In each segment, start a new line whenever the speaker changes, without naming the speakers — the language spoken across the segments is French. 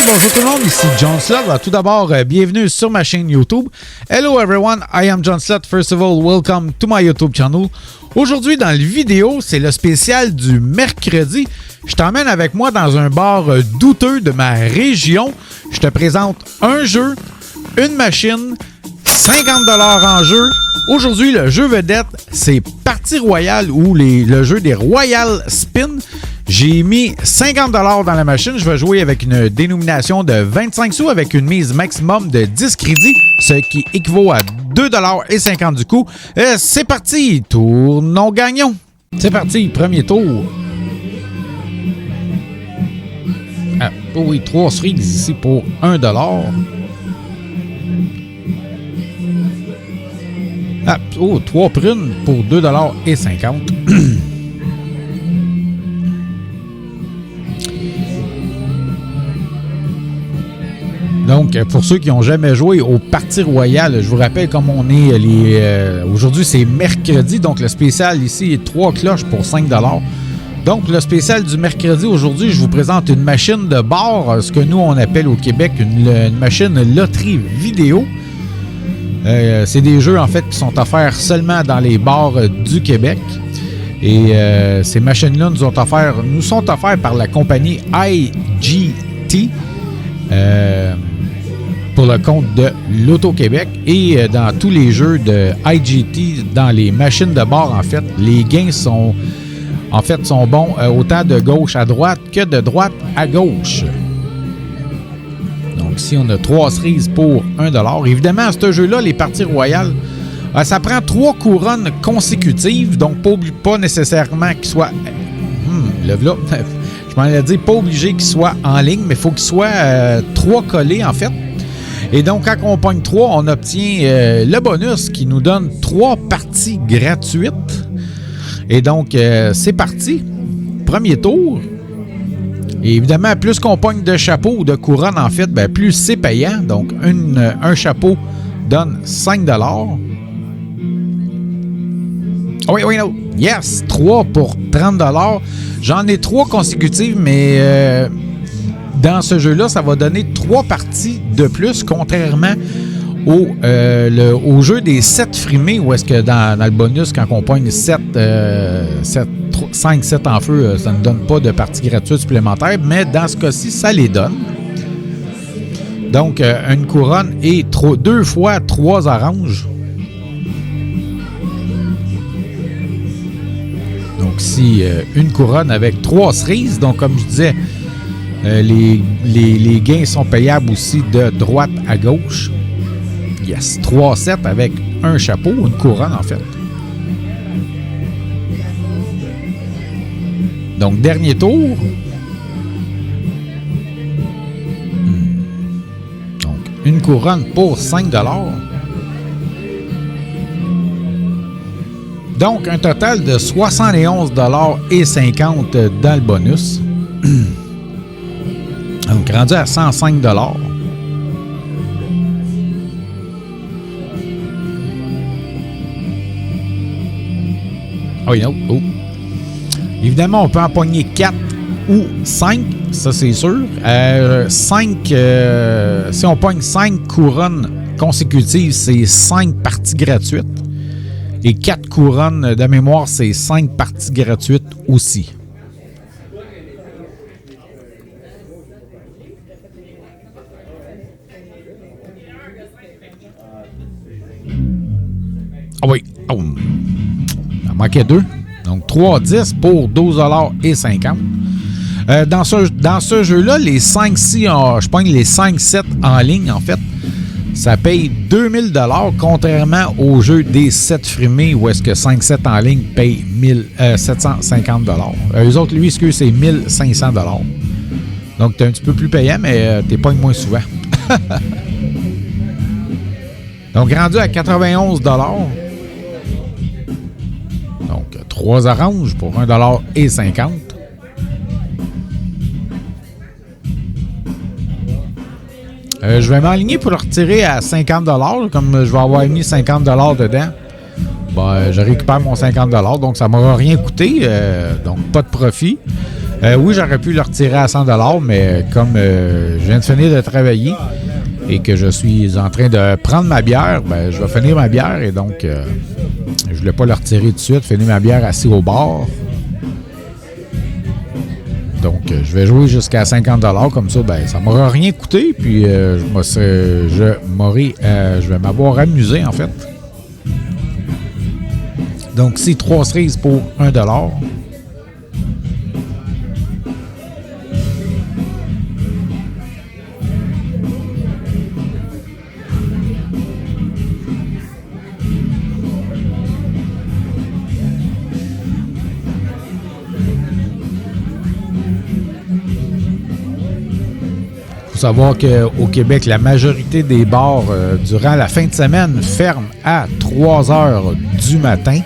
bonjour tout le monde, ici John Slott. Tout d'abord, bienvenue sur ma chaîne YouTube. Hello everyone, I am John Slott. First of all, welcome to my YouTube channel. Aujourd'hui, dans la vidéo, c'est le spécial du mercredi. Je t'emmène avec moi dans un bar douteux de ma région. Je te présente un jeu, une machine, 50$ en jeu. Aujourd'hui, le jeu vedette, c'est Party Royale ou le jeu des Royal Spin. J'ai mis 50$ dans la machine. Je vais jouer avec une dénomination de 25 sous avec une mise maximum de 10 crédits, ce qui équivaut à 2,50$ du coup. C'est parti, tournons gagnons. C'est parti, premier tour. Ah, oh oui, 3 cerises ici pour 1$. Ah, oh, 3 prunes pour 2,50$. Donc, pour ceux qui n'ont jamais joué au Party Royale, je vous rappelle comme on est aujourd'hui, c'est mercredi, donc le spécial ici est 3 cloches pour 5$. Donc, le spécial du mercredi, aujourd'hui, je vous présente une machine de bar, ce que nous, on appelle au Québec une machine loterie vidéo. C'est des jeux, en fait, qui sont offerts seulement dans les bars du Québec. Et ces machines-là nous sont offertes par la compagnie IGT. Pour le compte de l'Auto-Québec et dans tous les jeux de IGT, dans les machines de bar, en fait, les gains sont bons autant de gauche à droite que de droite à gauche. Donc, ici, on a 3 cerises pour 1$. Évidemment, à ce jeu-là, les parties royales, ça prend 3 couronnes consécutives, donc pas nécessairement qu'il soit... le voilà. Je m'en ai dit, pas obligé qu'il soit en ligne, mais il faut qu'il soit 3 collés, en fait. Et donc, quand on pogne 3, on obtient le bonus qui nous donne 3 parties gratuites. Et donc, c'est parti. Premier tour. Et évidemment, plus qu'on pogne de chapeaux ou de couronne, en fait, ben, plus c'est payant. Donc, un chapeau donne 5$. Oui, non. Yes! 3 pour 30$. J'en ai 3 consécutives, mais dans ce jeu-là, ça va donner 3 parties de plus, contrairement au jeu des 7 frimés, où est-ce que dans le bonus, quand on pogne 5-7 en feu, ça ne donne pas de parties gratuites supplémentaires, mais dans ce cas-ci, ça les donne. Donc, une couronne et 2 fois 3 oranges. Donc ici, une couronne avec 3 cerises. Donc, comme je disais, les gains sont payables aussi de droite à gauche. Yes, 3 sets avec un chapeau, une couronne en fait. Donc, dernier tour. Donc, une couronne pour 5$. Donc, un total de 71,50$ dans le bonus. Donc, rendu à 105$. Oh, non. Oh. Évidemment, on peut en pogner 4 ou 5, ça c'est sûr. 5, si on pogne 5 couronnes consécutives, c'est 5 parties gratuites. Et 4 couronnes de mémoire, c'est 5 parties gratuites aussi. Ah oui. Oh. Il en manquait 2. Donc 3,10 pour 12,50$. Dans ce jeu-là, les 5 si je pogne les 5 sets en ligne, en fait, ça paye 2000$, contrairement au jeu des 7 frimés où est-ce que 5 sets en ligne payent 750$. Eux autres, lui, c'est 1500$. Donc, tu es un petit peu plus payant, mais tu pognes moins souvent. Donc, rendu à 91$. Donc, 3 oranges pour 1,50$. Je vais m'aligner pour le retirer à 50$. Comme je vais avoir mis 50$ dedans, ben, je récupère mon 50$. Donc, ça ne m'aura rien coûté. Donc, pas de profit. Oui, j'aurais pu le retirer à 100 $, mais comme je viens de finir de travailler et que je suis en train de prendre ma bière, ben, je vais finir ma bière et donc je voulais pas le retirer tout de suite, finir ma bière assis au bar. Donc, je vais jouer jusqu'à 50 $, comme ça, ben, ça m'aura rien coûté, puis je vais m'avoir amusé, en fait. Donc, c'est 3 cerises pour 1 $. Il faut savoir qu'au Québec, la majorité des bars, durant la fin de semaine, ferment à 3 heures du matin.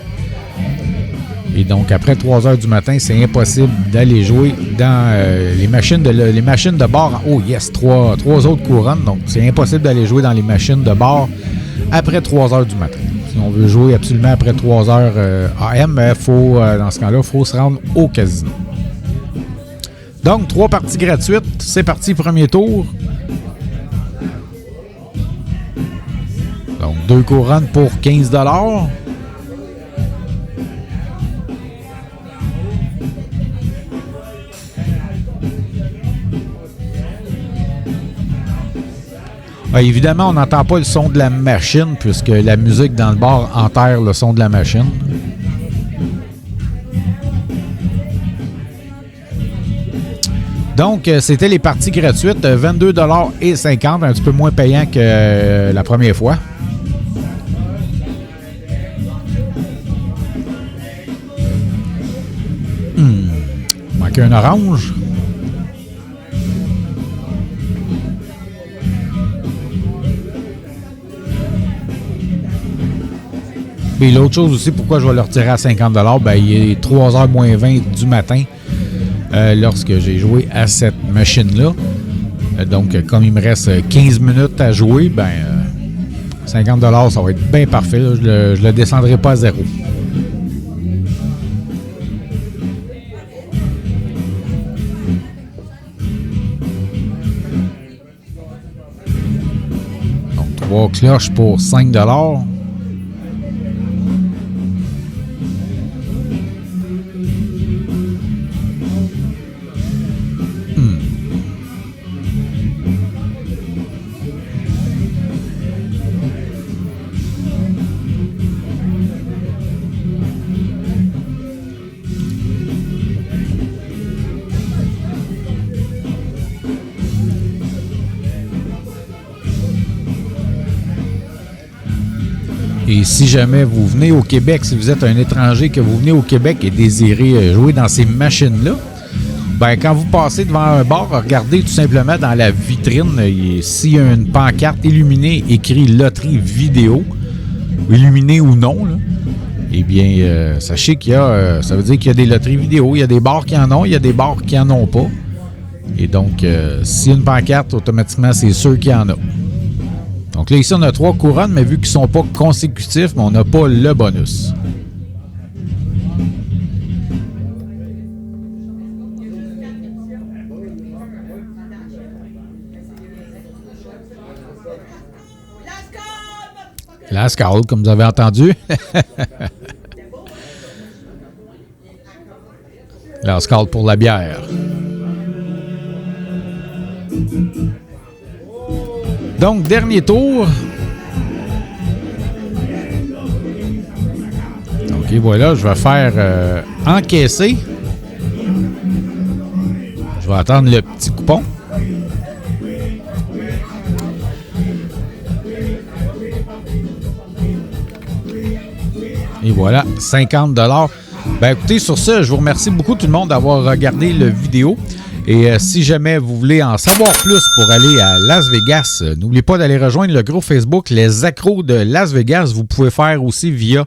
Et donc, après 3 heures du matin, c'est impossible d'aller jouer dans les machines de bar. Oh yes, trois autres couronnes. Donc, c'est impossible d'aller jouer dans les machines de bar après 3 heures du matin. Si on veut jouer absolument après 3 heures AM, dans ce cas-là, il faut se rendre au casino. Donc, 3 parties gratuites. C'est parti, premier tour. Donc, 2 couronnes pour 15 $. Évidemment, on n'entend pas le son de la machine puisque la musique dans le bar enterre le son de la machine. Donc, c'était les parties gratuites, 22,50 $, un petit peu moins payant que la première fois. Manque un orange. Et l'autre chose aussi, pourquoi je vais le retirer à 50 $, ben, il est 3h moins 20 du matin lorsque j'ai joué à cette machine-là. Donc, comme il me reste 15 minutes à jouer, ben 50 $, ça va être bien parfait. Là. Je le descendrai pas à zéro. Donc, 3 cloches pour 5 $. Et si jamais vous venez au Québec, si vous êtes un étranger, que vous venez au Québec et désirez jouer dans ces machines-là, ben quand vous passez devant un bar, regardez tout simplement dans la vitrine, s'il y a une pancarte illuminée écrit loterie vidéo, illuminée ou non, là, eh bien, sachez qu'il y a, ça veut dire qu'il y a des loteries vidéo. Il y a des bars qui en ont, il y a des bars qui en ont pas. Et donc, s'il y a une pancarte, automatiquement, c'est sûr qu'il y en a. Donc là, ici, on a 3 couronnes, mais vu qu'ils ne sont pas consécutifs, on n'a pas le bonus. Last call, comme vous avez entendu. Last call pour la bière. Donc, dernier tour. OK, voilà, je vais faire encaisser. Je vais attendre le petit coupon. Et voilà, 50 $. Ben écoutez, sur ce, je vous remercie beaucoup tout le monde d'avoir regardé la vidéo. Et si jamais vous voulez en savoir plus pour aller à Las Vegas, n'oubliez pas d'aller rejoindre le groupe Facebook Les Accros de Las Vegas. Vous pouvez faire aussi via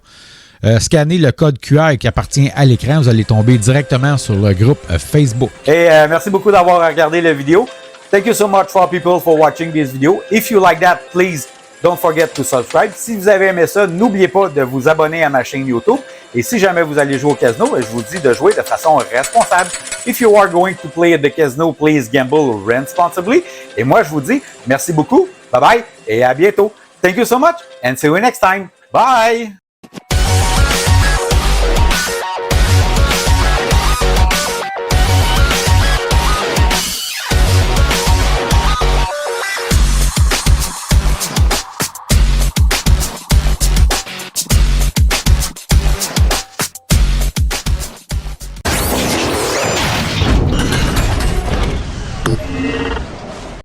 scanner le code QR qui appartient à l'écran. Vous allez tomber directement sur le groupe Facebook.
Et merci beaucoup d'avoir regardé la vidéo. Thank you so much for people for watching this video. If you like that, please Don't forget to subscribe. Si vous avez aimé ça, n'oubliez pas de vous abonner à ma chaîne YouTube. Et si jamais vous allez jouer au casino, je vous dis de jouer de façon responsable. If you are going to play at the casino, please gamble responsibly. Et moi, je vous dis merci beaucoup, bye bye et à bientôt. Thank you so much and see you next time. Bye!